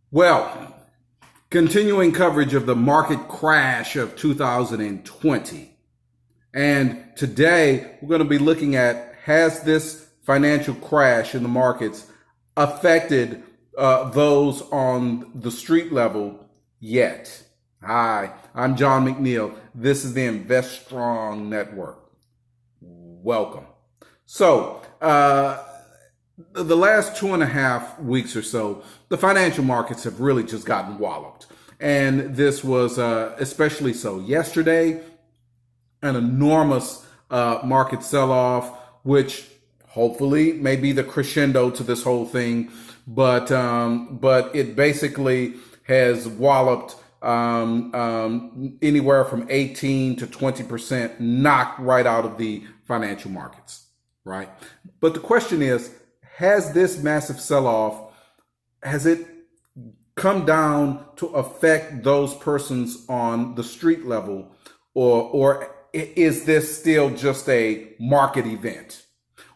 Well, continuing coverage of the market crash of 2020. And today we're going to be looking at, has this financial crash in the markets affected those on the street level yet? Hi, I'm John McNeil. This is the Invest Strong Network. Welcome. So, the last 2.5 weeks or so, the financial markets have really just gotten walloped. And this was especially so yesterday, an enormous market sell-off, which hopefully may be the crescendo to this whole thing. But it basically has walloped anywhere from 18 to 20%, knocked right out of the financial markets, right? But the question is, has this massive sell-off, has it come down to affect those persons on the street level, or is this still just a market event?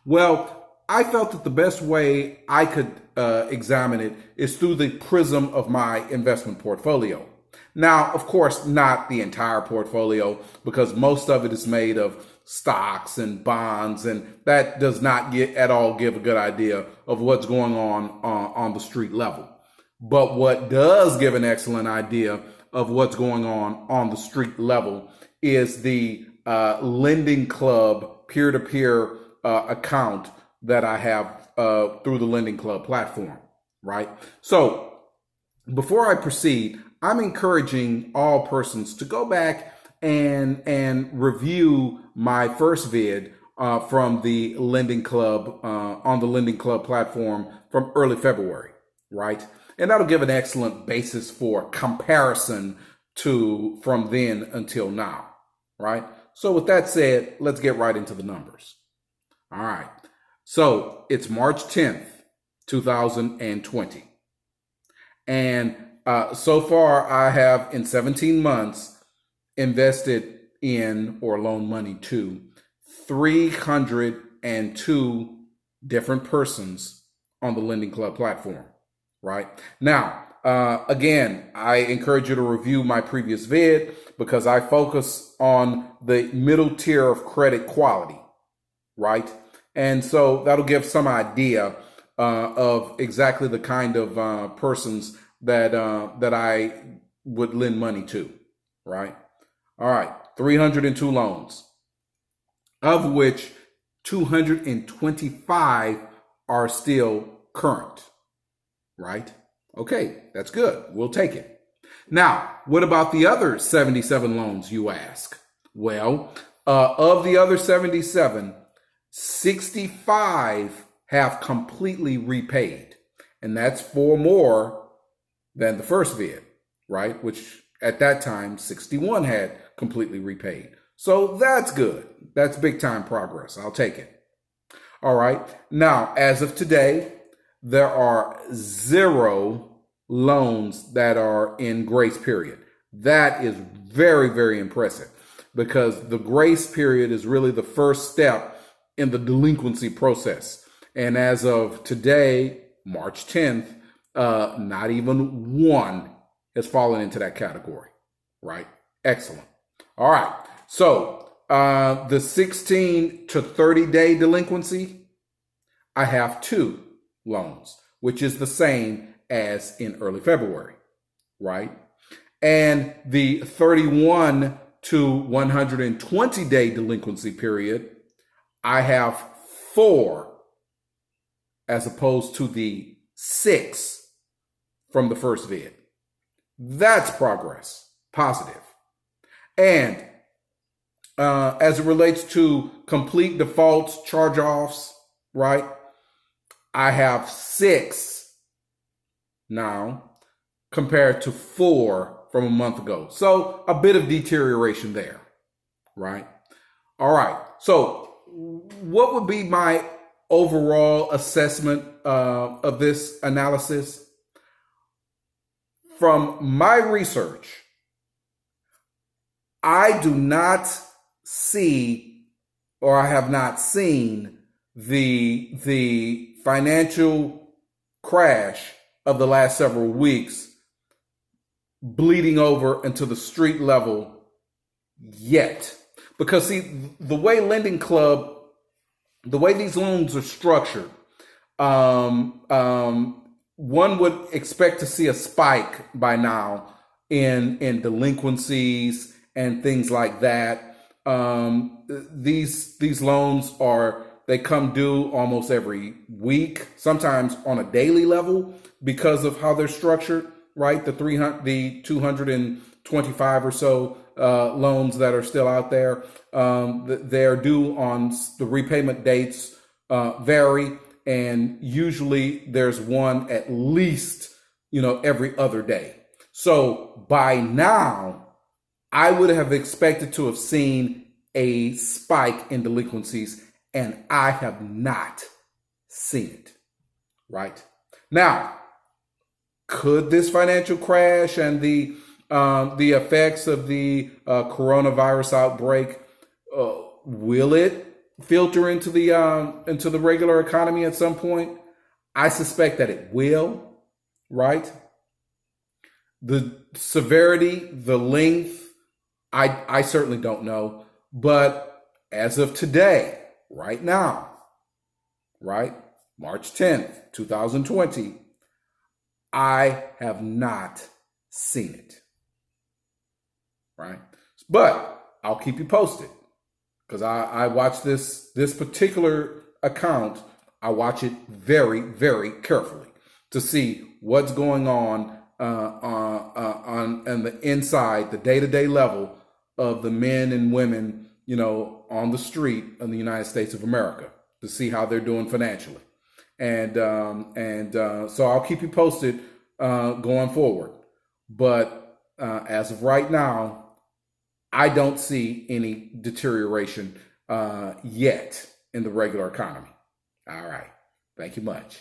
Well, I felt that the best way I could examine it is through the prism of my investment portfolio. Now, of course, not the entire portfolio, because most of it is made of stocks and bonds, and that does not at all give a good idea of what's going on the street level. But what does give an excellent idea of what's going on the street level is the Lending Club peer-to-peer account that I have through the Lending Club platform, right? So before I proceed, I'm encouraging all persons to go back and review my first vid from the Lending Club on the Lending Club platform from early February, right? And that'll give an excellent basis for comparison from then until now, right? So with that said, let's get right into the numbers. All right. So it's March 10th, 2020. And so far I have, in 17 months, invested in or loaned money to 302 different persons on the Lending Club platform, right? Now, again, I encourage you to review my previous vid because I focus on the middle tier of credit quality, right? And so that'll give some idea of exactly the kind of persons that I would lend money to, right? All right, 302 loans, of which 225 are still current, right? Okay, that's good. We'll take it. Now, what about the other 77 loans, you ask? Well, of the other 77, 65 have completely repaid. And that's 4 more than the first vid, right? Which at that time, 61 had completely repaid. So that's good. That's big time progress. I'll take it. All right. Now, as of today, there are 0 loans that are in grace period. That is very, very impressive because the grace period is really the first step in the delinquency process. And as of today, March 10th, not even 1 has fallen into that category, right? Excellent. All right. So the 16 to 30 day delinquency, I have 2 loans, which is the same as in early February, right? And the 31 to 120 day delinquency period, I have 4 as opposed to the 6 from the first vid. That's progress, positive. And as it relates to complete defaults, charge-offs, right? I have 6 now compared to 4 from a month ago. So a bit of deterioration there, right? All right. So what would be my overall assessment of this analysis? From my research, I do not see, or I have not seen the financial crash of the last several weeks bleeding over into the street level yet. Because see, the way the way these loans are structured, one would expect to see a spike by now in delinquencies and things like that. These loans they come due almost every week, sometimes on a daily level because of how they're structured, right? The 225 or so loans that are still out there, they're due on the repayment dates vary, and usually there's one at least, every other day. So by now, I would have expected to have seen a spike in delinquencies, and I have not seen it, right? Now, could this financial crash and the effects of the coronavirus outbreak, will it filter into the regular economy at some point? I suspect that it will, right? The severity, the length, I certainly don't know. But as of today, right now, right, March 10th, 2020, I have not seen it, right? But I'll keep you posted because I watch this particular account. I watch it very, very carefully to see what's going on the inside, the day-to-day level of the men and women, on the street in the United States of America, to see how they're doing financially. And so I'll keep you posted going forward. But as of right now, I don't see any deterioration yet in the regular economy. All right. Thank you much.